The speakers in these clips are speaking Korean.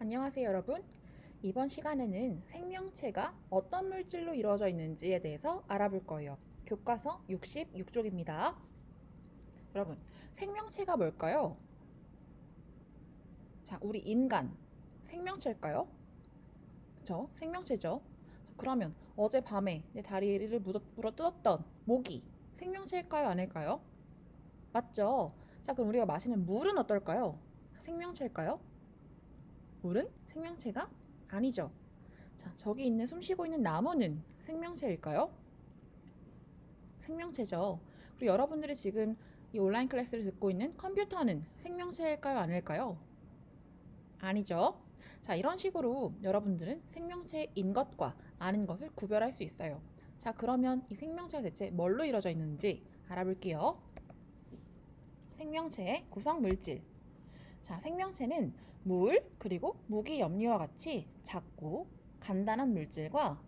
안녕하세요, 여러분. 이번 시간에는 생명체가 어떤 물질로 이루어져 있는지에 대해서 알아볼 거예요. 교과서 66쪽입니다. 여러분, 생명체가 뭘까요? 자, 우리 인간, 생명체일까요? 그쵸? 생명체죠. 그러면 어젯밤에 내 다리를 물어뜯었던 모기, 생명체일까요? 아닐까요? 맞죠? 자, 그럼 우리가 마시는 물은 어떨까요? 생명체일까요? 물은 생명체가 아니죠. 자, 저기 있는 숨 쉬고 있는 나무는 생명체일까요? 생명체죠. 그리고 여러분들이 지금 이 온라인 클래스를 듣고 있는 컴퓨터는 생명체일까요? 아닐까요? 아니죠. 자, 이런 식으로 여러분들은 생명체인 것과 아닌 것을 구별할 수 있어요. 자, 그러면 이 생명체가 대체 뭘로 이루어져 있는지 알아볼게요. 생명체의 구성 물질. 자, 생명체는 물, 그리고 무기 염료와 같이 작고 간단한 물질과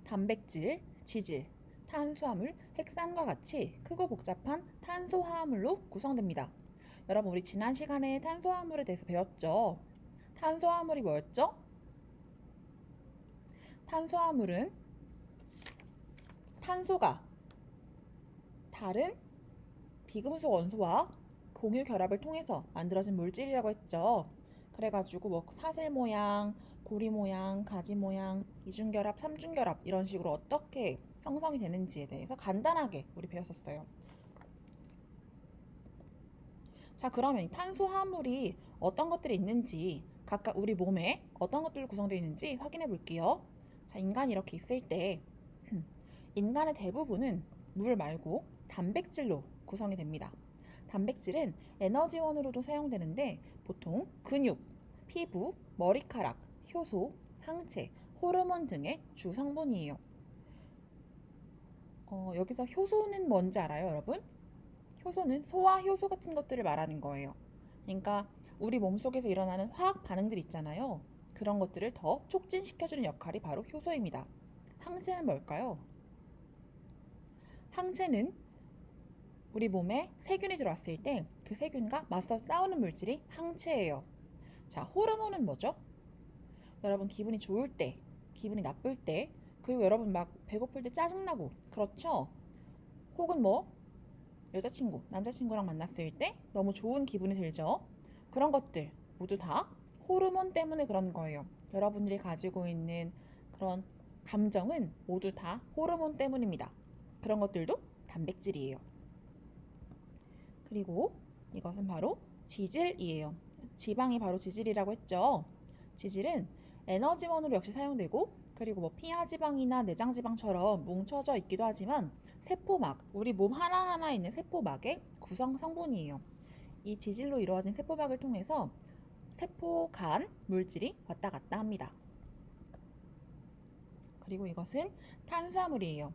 단백질, 지질, 탄수화물, 핵산과 같이 크고 복잡한 탄소화합물로 구성됩니다. 여러분, 우리 지난 시간에 탄소화물에 대해서 배웠죠? 탄소화물이 뭐였죠? 탄소화물은 탄소가 다른 비금속 원소와 공유 결합을 통해서 만들어진 물질이라고 했죠. 그래가지고 뭐 사슬 모양, 고리 모양, 가지 모양, 이중결합, 삼중결합 이런 식으로 어떻게 형성이 되는지에 대해서 간단하게 우리 배웠었어요. 자, 그러면 이 탄소화물이 어떤 것들이 있는지 각각 우리 몸에 어떤 것들로 구성되어 있는지 확인해 볼게요. 자, 인간이 이렇게 있을 때 인간의 대부분은 물 말고 단백질로 구성이 됩니다. 단백질은 에너지원으로도 사용되는데 보통 근육, 피부, 머리카락, 효소, 항체, 호르몬 등의 주 성분이에요. 여기서 효소는 뭔지 알아요, 여러분? 효소는 소화 효소 같은 것들을 말하는 거예요. 그러니까 우리 몸속에서 일어나는 화학 반응들 있잖아요. 그런 것들을 더 촉진시켜주는 역할이 바로 효소입니다. 항체는 뭘까요? 항체는 우리 몸에 세균이 들어왔을 때 그 세균과 맞서 싸우는 물질이 항체예요. 자, 호르몬은 뭐죠? 여러분 기분이 좋을 때, 기분이 나쁠 때, 그리고 여러분 막 배고플 때 짜증나고, 그렇죠? 혹은 뭐 여자친구, 남자친구랑 만났을 때 너무 좋은 기분이 들죠? 그런 것들 모두 다 호르몬 때문에 그런 거예요. 여러분들이 가지고 있는 그런 감정은 모두 다 호르몬 때문입니다. 그런 것들도 단백질이에요. 그리고 이것은 바로 지질이에요. 지방이 바로 지질이라고 했죠. 지질은 에너지원으로 역시 사용되고 그리고 뭐 피하지방이나 내장지방처럼 뭉쳐져 있기도 하지만 세포막, 우리 몸 하나하나에 있는 세포막의 구성 성분이에요. 이 지질로 이루어진 세포막을 통해서 세포 간 물질이 왔다 갔다 합니다. 그리고 이것은 탄수화물이에요.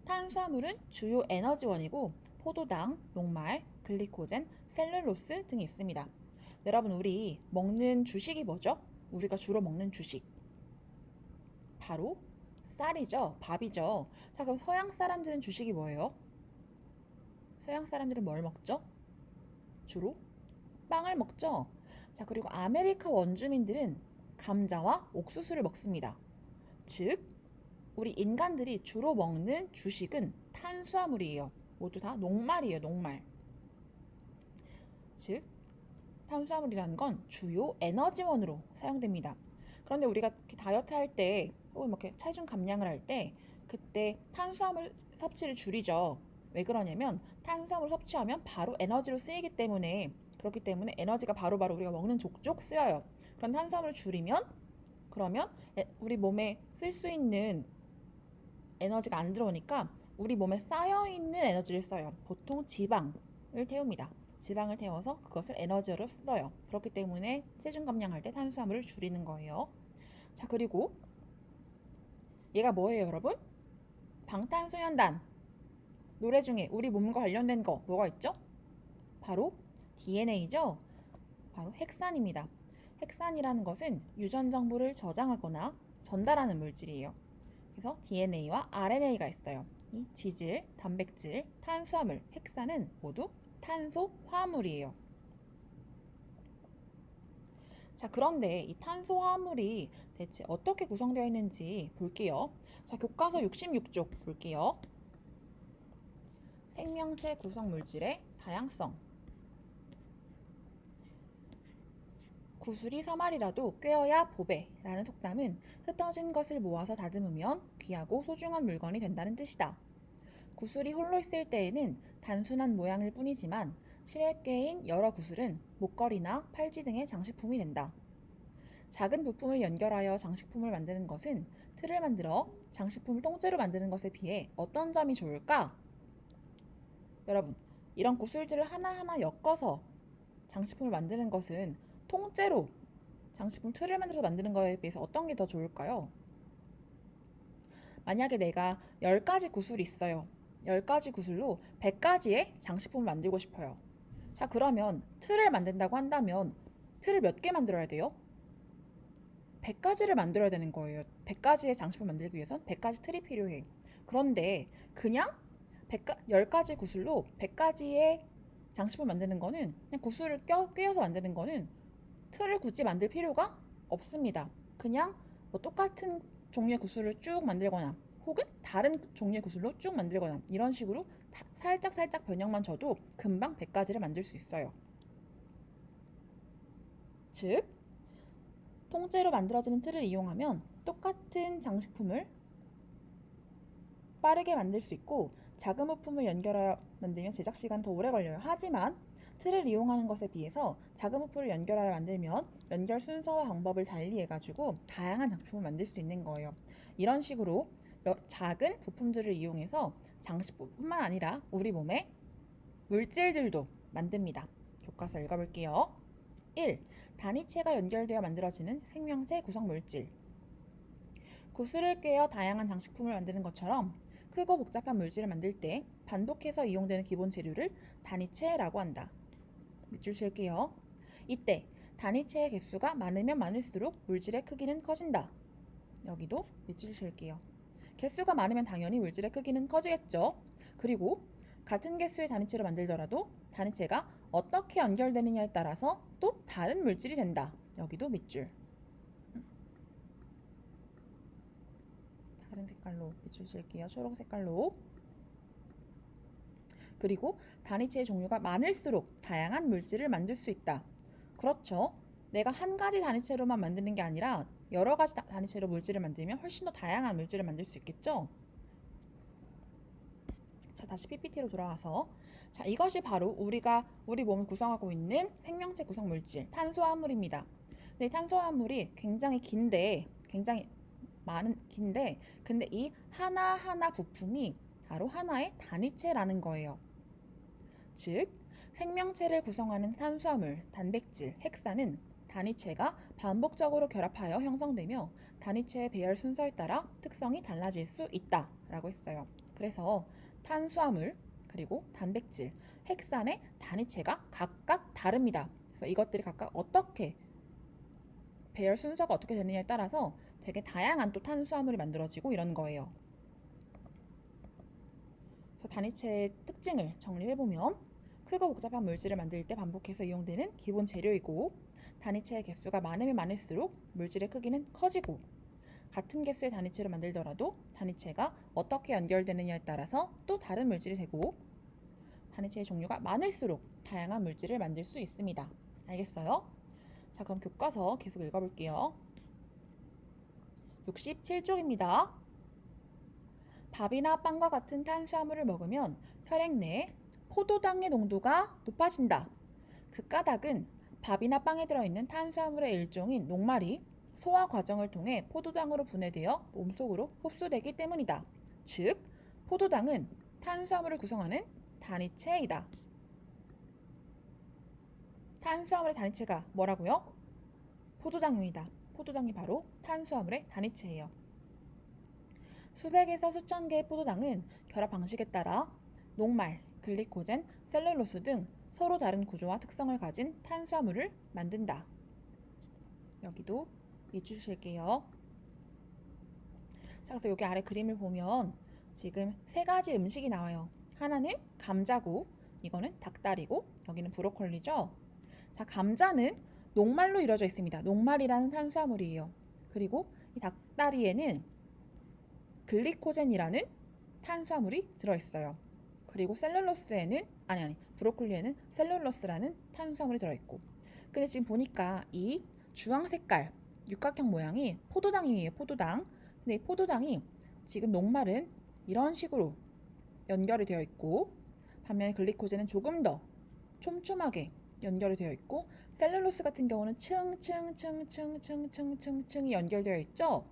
탄수화물은 주요 에너지원이고 포도당, 녹말, 글리코젠, 셀룰로스 등이 있습니다. 여러분, 우리 먹는 주식이 뭐죠? 우리가 주로 먹는 주식. 바로 쌀이죠. 밥이죠. 자, 그럼 서양 사람들은 주식이 뭐예요? 서양 사람들은 뭘 먹죠? 주로 빵을 먹죠. 자, 그리고 아메리카 원주민들은 감자와 옥수수를 먹습니다. 즉, 우리 인간들이 주로 먹는 주식은 탄수화물이에요. 모두 다 녹말이에요, 녹말. 즉, 탄수화물이라는 건 주요 에너지원으로 사용됩니다. 그런데 우리가 이렇게 다이어트 할 때, 혹은 이렇게 체중 감량을 할 때, 그때 탄수화물 섭취를 줄이죠. 왜 그러냐면 탄수화물 섭취하면 바로 에너지로 쓰이기 때문에 그렇기 때문에 에너지가 바로바로 우리가 먹는 족족 쓰여요. 그런 탄수화물을 줄이면 그러면 우리 몸에 쓸 수 있는 에너지가 안 들어오니까 우리 몸에 쌓여있는 에너지를 써요. 보통 지방을 태웁니다. 지방을 태워서 그것을 에너지로 써요. 그렇기 때문에 체중 감량할 때 탄수화물을 줄이는 거예요. 자, 그리고 얘가 뭐예요, 여러분? 방탄소년단 노래 중에 우리 몸과 관련된 거 뭐가 있죠? 바로 DNA죠. 바로 핵산입니다. 핵산이라는 것은 유전 정보를 저장하거나 전달하는 물질이에요. 그래서 DNA와 RNA가 있어요. 이 지질, 단백질, 탄수화물, 핵산은 모두 탄소 화물이에요. 자, 그런데 이 탄소화합물이 대체 어떻게 구성되어 있는지 볼게요. 자, 교과서 66쪽 볼게요. 생명체 구성 물질의 다양성. 구슬이 서말이라도 꿰어야 보배라는 속담은 흩어진 것을 모아서 다듬으면 귀하고 소중한 물건이 된다는 뜻이다. 구슬이 홀로 있을 때에는 단순한 모양일 뿐이지만 실에 꿰인 여러 구슬은 목걸이나 팔찌 등의 장식품이 된다. 작은 부품을 연결하여 장식품을 만드는 것은 틀을 만들어 장식품을 통째로 만드는 것에 비해 어떤 점이 좋을까? 여러분, 이런 구슬들을 하나하나 엮어서 장식품을 만드는 것은 통째로 장식품 틀을 만들어서 만드는 거에 비해서 어떤 게 더 좋을까요? 만약에 내가 10가지 구슬이 있어요. 10가지 구슬로 100가지의 장식품을 만들고 싶어요. 자, 그러면 틀을 만든다고 한다면 틀을 몇 개 만들어야 돼요? 100가지를 만들어야 되는 거예요. 100가지의 장식품을 만들기 위해선 100가지 틀이 필요해. 그런데 그냥 10가지 구슬로 100가지의 장식품을 만드는 거는 그냥 구슬을 꿰어서 만드는 거는 틀을 굳이 만들 필요가 없습니다. 그냥 뭐 똑같은 종류의 구슬을 쭉 만들거나 혹은 다른 종류의 구슬로 쭉 만들거나 이런 식으로 살짝 변형만 줘도 금방 100가지를 만들 수 있어요. 즉, 통째로 만들어지는 틀을 이용하면 똑같은 장식품을 빠르게 만들 수 있고 작은 부품을 연결하여 만들면 제작 시간 더 오래 걸려요. 하지만 틀을 이용하는 것에 비해서 작은 부품을 연결하여 만들면 연결 순서와 방법을 달리 해가지고 다양한 장식품을 만들 수 있는 거예요. 이런 식으로 작은 부품들을 이용해서 장식품뿐만 아니라 우리 몸에 물질들도 만듭니다. 교과서 읽어볼게요. 1. 단위체가 연결되어 만들어지는 생명체 구성 물질. 구슬을 꿰어 다양한 장식품을 만드는 것처럼 크고 복잡한 물질을 만들 때 반복해서 이용되는 기본 재료를 단위체라고 한다. 밑줄 칠게요. 이때 단위체의 개수가 많으면 많을수록 물질의 크기는 커진다. 여기도 밑줄 칠게요. 개수가 많으면 당연히 물질의 크기는 커지겠죠. 그리고 같은 개수의 단위체로 만들더라도 단위체가 어떻게 연결되느냐에 따라서 또 다른 물질이 된다. 여기도 밑줄. 다른 색깔로 밑줄 칠게요. 초록 색깔로. 그리고 단위체의 종류가 많을수록 다양한 물질을 만들 수 있다. 그렇죠. 내가 한 가지 단위체로만 만드는 게 아니라 여러 가지 단위체로 물질을 만들면 훨씬 더 다양한 물질을 만들 수 있겠죠. 자, 다시 PPT로 돌아와서 자, 이것이 바로 우리 몸을 구성하고 있는 생명체 구성 물질, 탄소화합물입니다. 근데 탄소화합물이 굉장히 긴데 근데 이 하나하나 부품이 바로 하나의 단위체라는 거예요. 즉, 생명체를 구성하는 탄수화물, 단백질, 핵산은 단위체가 반복적으로 결합하여 형성되며 단위체의 배열 순서에 따라 특성이 달라질 수 있다 라고 했어요. 그래서 탄수화물, 그리고 단백질, 핵산의 단위체가 각각 다릅니다. 그래서 이것들이 각각 어떻게 배열 순서가 어떻게 되느냐에 따라서 되게 다양한 또 탄수화물이 만들어지고 이런 거예요. 그래서 단위체의 특징을 정리해보면 크고 복잡한 물질을 만들 때 반복해서 이용되는 기본 재료이고 단위체의 개수가 많으면 많을수록 물질의 크기는 커지고 같은 개수의 단위체로 만들더라도 단위체가 어떻게 연결되느냐에 따라서 또 다른 물질이 되고 단위체의 종류가 많을수록 다양한 물질을 만들 수 있습니다. 알겠어요? 자, 그럼 교과서 계속 읽어볼게요. 67쪽입니다. 밥이나 빵과 같은 탄수화물을 먹으면 혈액 내 포도당의 농도가 높아진다. 그 까닭은 밥이나 빵에 들어있는 탄수화물의 일종인 녹말이 소화 과정을 통해 포도당으로 분해되어 몸속으로 흡수되기 때문이다. 즉, 포도당은 탄수화물을 구성하는 단위체이다. 탄수화물의 단위체가 뭐라고요? 포도당입니다. 포도당이 바로 탄수화물의 단위체예요. 수백에서 수천 개의 포도당은 결합 방식에 따라 녹말, 글리코젠, 셀룰로스 등 서로 다른 구조와 특성을 가진 탄수화물을 만든다. 여기도 밑줄 칠게요. 자, 그래서 여기 아래 그림을 보면 지금 세 가지 음식이 나와요. 하나는 감자고, 이거는 닭다리고, 여기는 브로콜리죠. 자, 감자는 녹말로 이루어져 있습니다. 녹말이라는 탄수화물이에요. 그리고 이 닭다리에는 글리코젠이라는 탄수화물이 들어있어요. 그리고 브로콜리에는 셀룰로스라는 탄수화물이 들어있고. 근데 지금 보니까 이 주황 색깔 육각형 모양이 포도당이에요. 포도당. 근데 이 포도당이 지금 녹말은 이런 식으로 연결이 되어 있고, 반면에 글리코젠은 조금 더 촘촘하게 연결이 되어 있고, 셀룰로스 같은 경우는 층이 연결되어 있죠.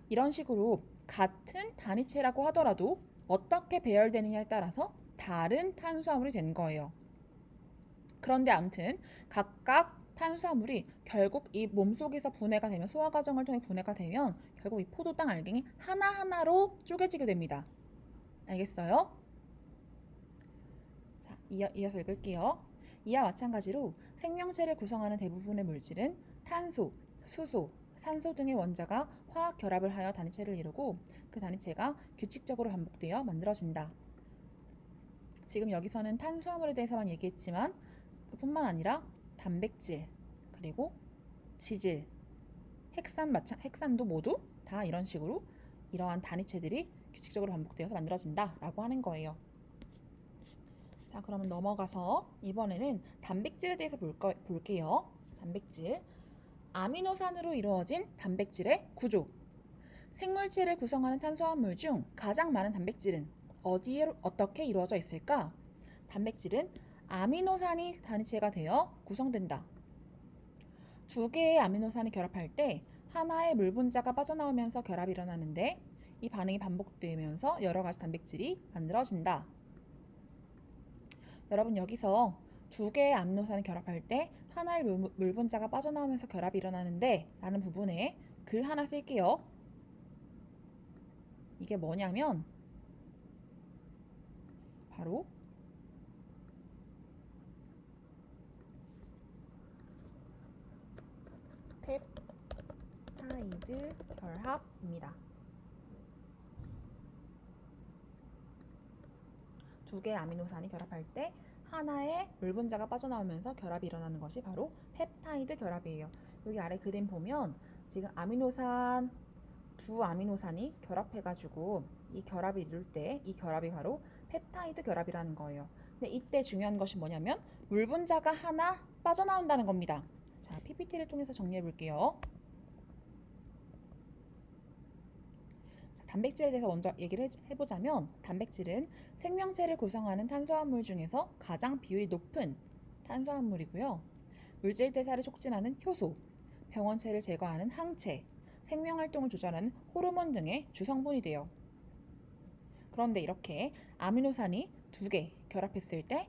이런 식으로 같은 단위체라고 하더라도 어떻게 배열되느냐에 따라서 다른 탄수화물이 된 거예요. 그런데 아무튼 각각 탄수화물이 결국 이 몸속에서 분해가 되면, 소화 과정을 통해 분해가 되면 결국 이 포도당 알갱이 하나하나로 쪼개지게 됩니다. 알겠어요? 자, 이어서 읽을게요. 이와 마찬가지로 생명체를 구성하는 대부분의 물질은 탄소, 수소, 산소 등의 원자가 화학 결합을 하여 단위체를 이루고 그 단위체가 규칙적으로 반복되어 만들어진다. 지금 여기서는 탄수화물에 대해서만 얘기했지만 그뿐만 아니라 단백질, 그리고 지질, 핵산도 모두 다 이런 식으로 이러한 단위체들이 규칙적으로 반복되어서 만들어진다 라고 하는 거예요. 자, 그러면 넘어가서 이번에는 단백질에 대해서 볼게요. 단백질. 아미노산으로 이루어진 단백질의 구조. 생물체를 구성하는 탄수화물 중 가장 많은 단백질은 어디에 어떻게 이루어져 있을까? 단백질은 아미노산이 단위체가 되어 구성된다. 두 개의 아미노산이 결합할 때 하나의 물 분자가 빠져나오면서 결합이 일어나는데 이 반응이 반복되면서 여러 가지 단백질이 만들어진다. 여러분, 여기서 두 개의 아미노산이 결합할 때 하나의 물 분자가 빠져나오면서 결합이 일어나는데 라는 부분에 글 하나 쓸게요. 이게 뭐냐면 바로 펩타이드 결합입니다. 두 개의 아미노산이 결합할 때 하나의 물 분자가 빠져나오면서 결합이 일어나는 것이 바로 펩타이드 결합이에요. 여기 아래 그림 보면 지금 두 아미노산이 결합해가지고 이 결합이 이룰 때 이 결합이 바로 펩타이드 결합이라는 거예요. 근데 이때 중요한 것이 뭐냐면 물 분자가 하나 빠져나온다는 겁니다. 자, PPT를 통해서 정리해 볼게요. 단백질에 대해서 먼저 얘기를 해보자면 단백질은 생명체를 구성하는 탄수화물 중에서 가장 비율이 높은 탄수화물이고요. 물질 대사를 촉진하는 효소, 병원체를 제거하는 항체, 생명활동을 조절하는 호르몬 등의 주성분이 돼요. 그런데 이렇게 아미노산이 두 개 결합했을 때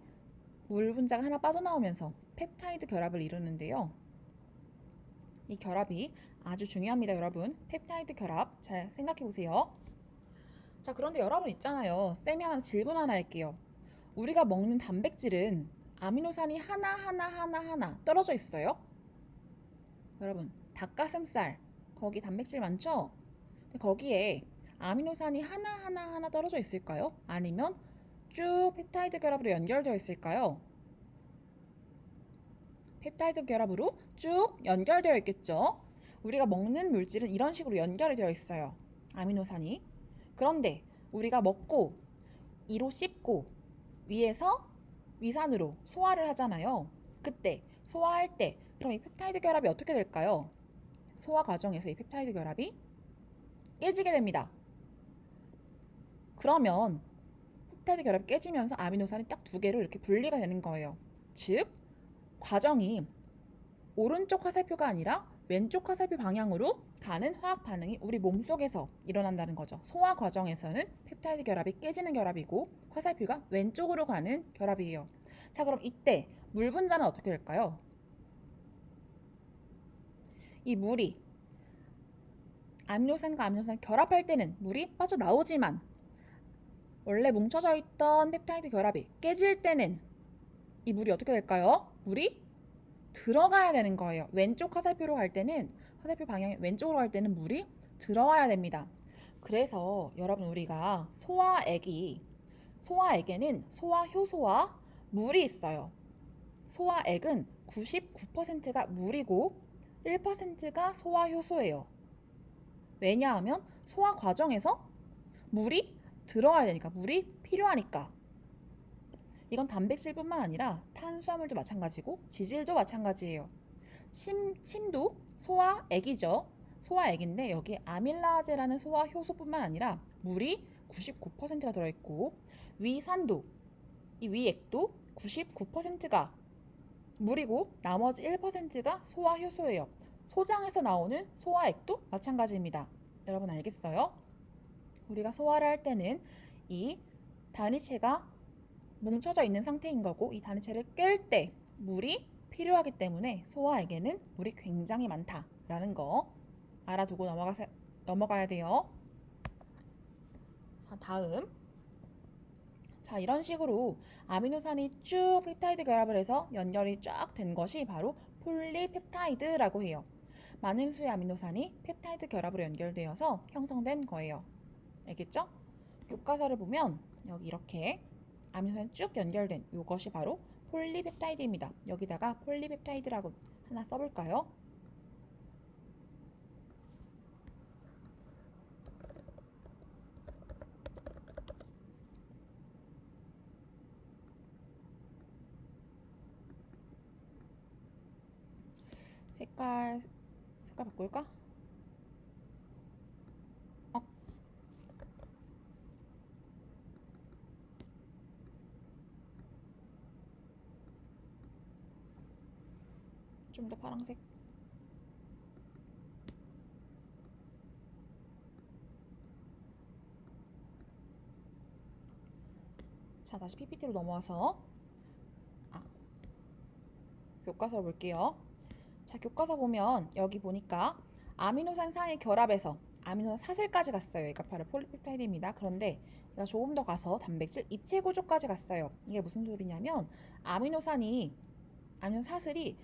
물 분자가 하나 빠져나오면서 펩타이드 결합을 이루는데요. 이 결합이 아주 중요합니다, 여러분. 펩타이드 결합 잘 생각해 보세요. 자, 그런데 여러분 있잖아요. 쌤이 질문 하나 할게요. 우리가 먹는 단백질은 아미노산이 하나 떨어져 있어요? 여러분, 닭가슴살 거기 단백질 많죠? 근데 거기에 아미노산이 하나 떨어져 있을까요? 아니면 쭉 펩타이드 결합으로 연결되어 있을까요? 펩타이드 결합으로 쭉 연결되어 있겠죠. 우리가 먹는 물질은 이런 식으로 연결이 되어 있어요. 아미노산이. 그런데 우리가 먹고 이로 씹고 위에서 위산으로 소화를 하잖아요. 그때 소화할 때 그럼 이 펩타이드 결합이 어떻게 될까요? 소화 과정에서 이 펩타이드 결합이 깨지게 됩니다. 그러면 펩타이드 결합이 깨지면서 아미노산이 딱 두 개로 이렇게 분리가 되는 거예요. 즉 과정이 오른쪽 화살표가 아니라 왼쪽 화살표 방향으로 가는 화학 반응이 우리 몸속에서 일어난다는 거죠. 소화 과정에서는 펩타이드 결합이 깨지는 결합이고 화살표가 왼쪽으로 가는 결합이에요. 자, 그럼 이때 물 분자는 어떻게 될까요? 이 물이 아미노산과 아미노산 결합할 때는 물이 빠져나오지만 원래 뭉쳐져 있던 펩타이드 결합이 깨질 때는 이 물이 어떻게 될까요? 물이 들어가야 되는 거예요. 왼쪽 화살표로 갈 때는 화살표 방향이 왼쪽으로 갈 때는 물이 들어와야 됩니다. 그래서 여러분 우리가 소화액에는 소화효소와 물이 있어요. 소화액은 99%가 물이고 1%가 소화효소예요. 왜냐하면 소화 과정에서 물이 들어가야 되니까, 물이 필요하니까. 이건 단백질뿐만 아니라 탄수화물도 마찬가지고 지질도 마찬가지예요. 침도 소화액이죠. 소화액인데 여기 아밀라제라는 소화효소뿐만 아니라 물이 99%가 들어있고, 위산도, 이 위액도 99%가 물이고 나머지 1%가 소화효소예요. 소장에서 나오는 소화액도 마찬가지입니다. 여러분 알겠어요? 우리가 소화를 할 때는 이 단위체가 뭉쳐져 있는 상태인 거고, 이 단위체를 깰 때 물이 필요하기 때문에 소화액에는 물이 굉장히 많다라는 거 알아두고 넘어가야 돼요. 자, 다음. 자, 이런 식으로 아미노산이 쭉 펩타이드 결합을 해서 연결이 쫙 된 것이 바로 폴리펩타이드라고 해요. 많은 수의 아미노산이 펩타이드 결합으로 연결되어서 형성된 거예요. 알겠죠? 교과서를 보면 여기 이렇게 아미노산이 쭉 연결된 이것이 바로 폴리펩타이드입니다. 여기다가 폴리펩타이드라고 하나 써볼까요? 색깔 바꿀까? 좀 더 파란색. 자, 다시 PPT로 넘어와서 교과서 볼게요. 자, 교과서 보면 여기 보니까 아미노산 사이 결합에서 아미노산 사슬까지 갔어요. 이가 바로 폴리펩타이드입니다. 그런데 얘가 조금 더 가서 단백질 입체 구조까지 갔어요. 이게 무슨 소리냐면 아미노산 사슬이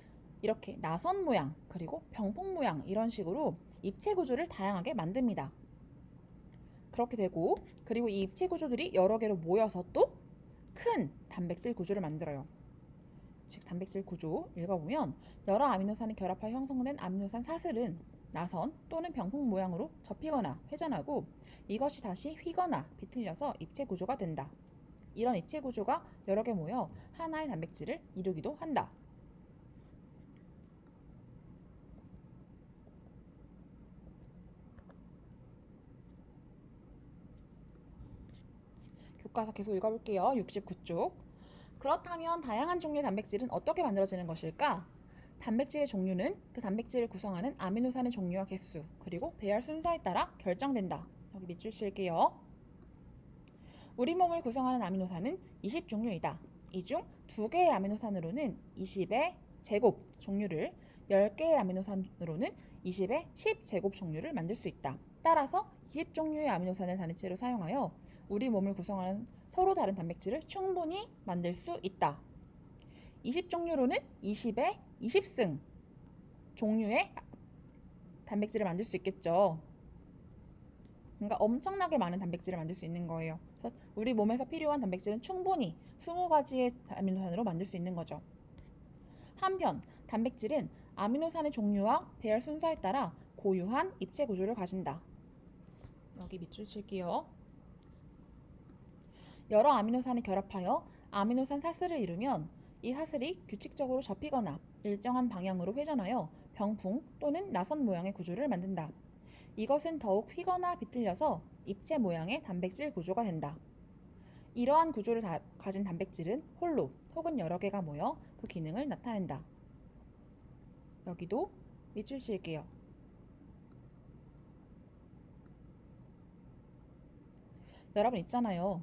이렇게 나선 모양 그리고 병풍 모양 이런 식으로 입체 구조를 다양하게 만듭니다. 그렇게 되고, 그리고 이 입체 구조들이 여러 개로 모여서 또 큰 단백질 구조를 만들어요. 즉 단백질 구조 읽어보면 여러 아미노산이 결합하여 형성된 아미노산 사슬은 나선 또는 병풍 모양으로 접히거나 회전하고, 이것이 다시 휘거나 비틀려서 입체 구조가 된다. 이런 입체 구조가 여러 개 모여 하나의 단백질을 이루기도 한다. 교과서 계속 읽어볼게요. 69쪽. 그렇다면 다양한 종류의 단백질은 어떻게 만들어지는 것일까? 단백질의 종류는 그 단백질을 구성하는 아미노산의 종류와 개수, 그리고 배열 순서에 따라 결정된다. 여기 밑줄 칠게요. 우리 몸을 구성하는 아미노산은 20종류이다. 이 중 2개의 아미노산으로는 20의 제곱 종류를, 10개의 아미노산으로는 20의 10제곱 종류를 만들 수 있다. 따라서 20종류의 아미노산을 단위체로 사용하여 우리 몸을 구성하는 서로 다른 단백질을 충분히 만들 수 있다. 20종류로는 20의 20승 종류의 단백질을 만들 수 있겠죠. 그러니까 엄청나게 많은 단백질을 만들 수 있는 거예요. 그래서 우리 몸에서 필요한 단백질은 충분히 20가지의 아미노산으로 만들 수 있는 거죠. 한편 단백질은 아미노산의 종류와 배열 순서에 따라 고유한 입체 구조를 가진다. 여기 밑줄 칠게요. 여러 아미노산이 결합하여 아미노산 사슬을 이루면 이 사슬이 규칙적으로 접히거나 일정한 방향으로 회전하여 병풍 또는 나선 모양의 구조를 만든다. 이것은 더욱 휘거나 비틀려서 입체 모양의 단백질 구조가 된다. 이러한 구조를 가진 단백질은 홀로 혹은 여러 개가 모여 그 기능을 나타낸다. 여기도 밑줄 칠게요. 여러분 있잖아요.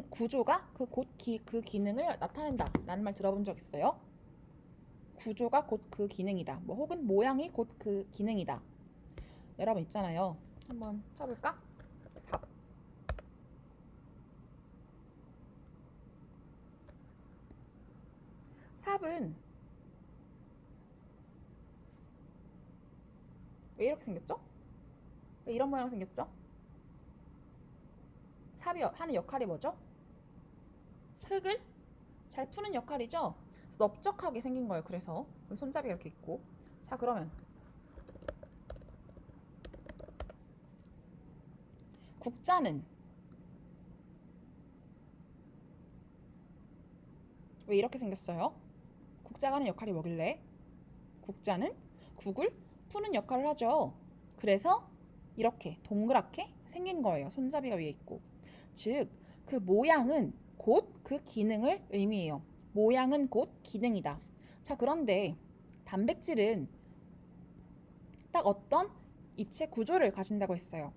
구조가 그 기능을 나타낸다 라는 말 들어본 적 있어요? 구조가 곧 그 기능이다. 뭐 혹은 모양이 곧 그 기능이다. 여러분 있잖아요. 한번 쳐볼까? 삽. 삽은 왜 이렇게 생겼죠? 왜 이런 모양 생겼죠? 삽이 하는 역할이 뭐죠? 흙을 잘 푸는 역할이죠. 넓적하게 생긴 거예요. 그래서 손잡이가 이렇게 있고. 자, 그러면 국자는 왜 이렇게 생겼어요? 국자가 하는 역할이 뭐길래? 국자는 국을 푸는 역할을 하죠. 그래서 이렇게 동그랗게 생긴 거예요. 손잡이가 위에 있고. 즉, 그 모양은 곧 그 기능을 의미해요. 모양은 곧 기능이다. 자, 그런데 단백질은 딱 어떤 입체 구조를 가진다고 했어요.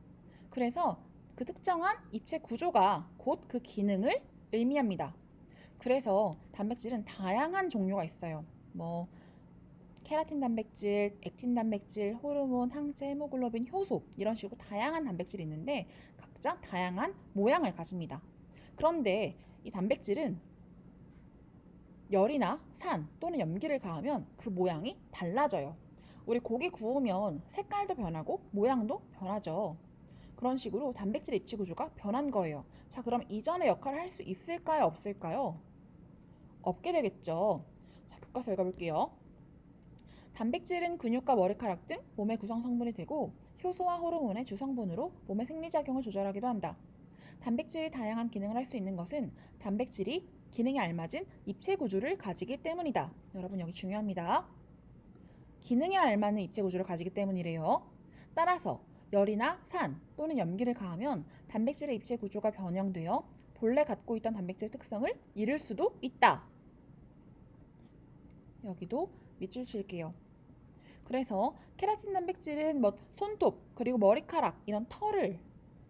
그래서 그 특정한 입체 구조가 곧 그 기능을 의미합니다. 그래서 단백질은 다양한 종류가 있어요. 뭐 케라틴 단백질, 액틴 단백질, 호르몬, 항체, 헤모글로빈, 효소 이런 식으로 다양한 단백질이 있는데 각자 다양한 모양을 가집니다. 그런데 이 단백질은 열이나 산 또는 염기를 가하면 그 모양이 달라져요. 우리 고기 구우면 색깔도 변하고 모양도 변하죠. 그런 식으로 단백질 입체 구조가 변한 거예요. 자, 그럼 이전의 역할을 할 수 있을까요? 없을까요? 없게 되겠죠. 자, 교과서 읽어볼게요. 단백질은 근육과 머리카락 등 몸의 구성 성분이 되고 효소와 호르몬의 주성분으로 몸의 생리작용을 조절하기도 한다. 단백질이 다양한 기능을 할 수 있는 것은 단백질이 기능에 알맞은 입체 구조를 가지기 때문이다. 여러분 여기 중요합니다. 기능에 알맞는 입체 구조를 가지기 때문이래요. 따라서 열이나 산 또는 염기를 가하면 단백질의 입체 구조가 변형되어 본래 갖고 있던 단백질 특성을 잃을 수도 있다. 여기도 밑줄 칠게요. 그래서 케라틴 단백질은 뭐 손톱 그리고 머리카락 이런 털을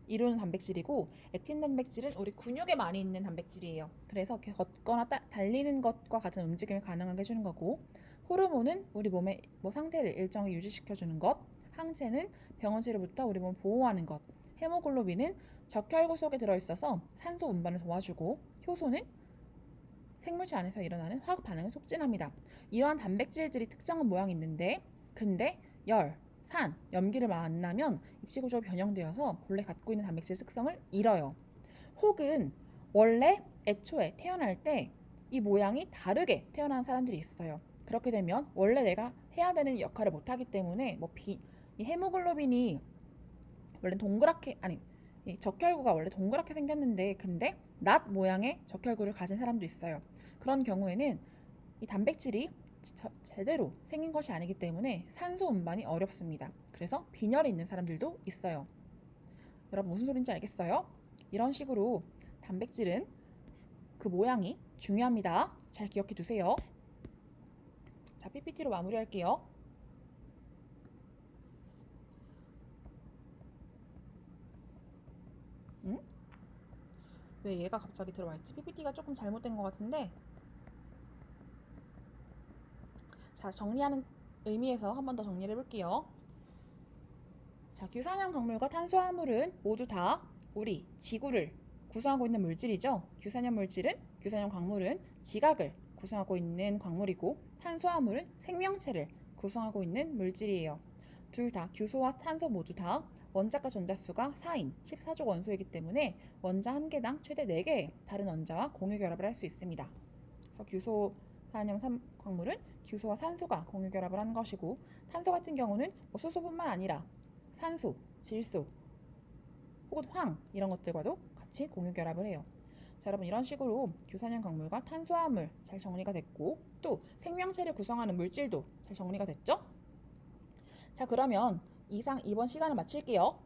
이루는 단백질이고 액틴 단백질은 우리 근육에 많이 있는 단백질이에요. 그래서 이렇게 걷거나 달리는 것과 같은 움직임을 가능하게 해주는 거고 호르몬은 우리 몸의 뭐 상태를 일정하게 유지시켜주는 것, 항체는 병원체로부터 우리 몸을 보호하는 것, 헤모글로빈은 적혈구 속에 들어있어서 산소 운반을 도와주고 효소는 생물체 안에서 일어나는 화학 반응을 촉진합니다. 이러한 단백질들이 특정한 모양이 있는데 근데 열, 산, 염기를 만나면 입체 구조가 변형되어서 본래 갖고 있는 단백질 특성을 잃어요. 혹은 원래 애초에 태어날 때 이 모양이 다르게 태어난 사람들이 있어요. 그렇게 되면 원래 내가 해야 되는 역할을 못하기 때문에 이 헤모글로빈이 원래 동그랗게 이 적혈구가 원래 동그랗게 생겼는데 근데 낫 모양의 적혈구를 가진 사람도 있어요. 그런 경우에는 이 단백질이 제대로 생긴 것이 아니기 때문에 산소 운반이 어렵습니다. 그래서 빈혈이 있는 사람들도 있어요. 여러분 무슨 소린지 알겠어요? 이런 식으로 단백질은 그 모양이 중요합니다. 잘 기억해 두세요. 자, PPT로 마무리할게요. 응? 왜 얘가 갑자기 들어와 있지? PPT가 조금 잘못된 것 같은데. 자, 정리하는 의미에서 한 번 더 정리를 해볼게요. 자, 규산염 광물과 탄수화물은 모두 다 우리 지구를 구성하고 있는 물질이죠. 규산염 광물은 지각을 구성하고 있는 광물이고 탄수화물은 생명체를 구성하고 있는 물질이에요. 둘 다 규소와 탄소 모두 다 원자과 전자수가 4인 14족 원소이기 때문에 원자 한 개당 최대 4개의 다른 원자와 공유 결합을 할 수 있습니다. 그래서 규소산염 광물은 규소와 산소가 공유 결합을 한 것이고 탄소 같은 경우는 수소뿐만 아니라 산소, 질소, 혹은 황 이런 것들과도 같이 공유 결합을 해요. 자, 여러분 이런 식으로 규산염 광물과 탄수화물 잘 정리가 됐고 또 생명체를 구성하는 물질도 잘 정리가 됐죠? 자, 그러면 이상 이번 시간을 마칠게요.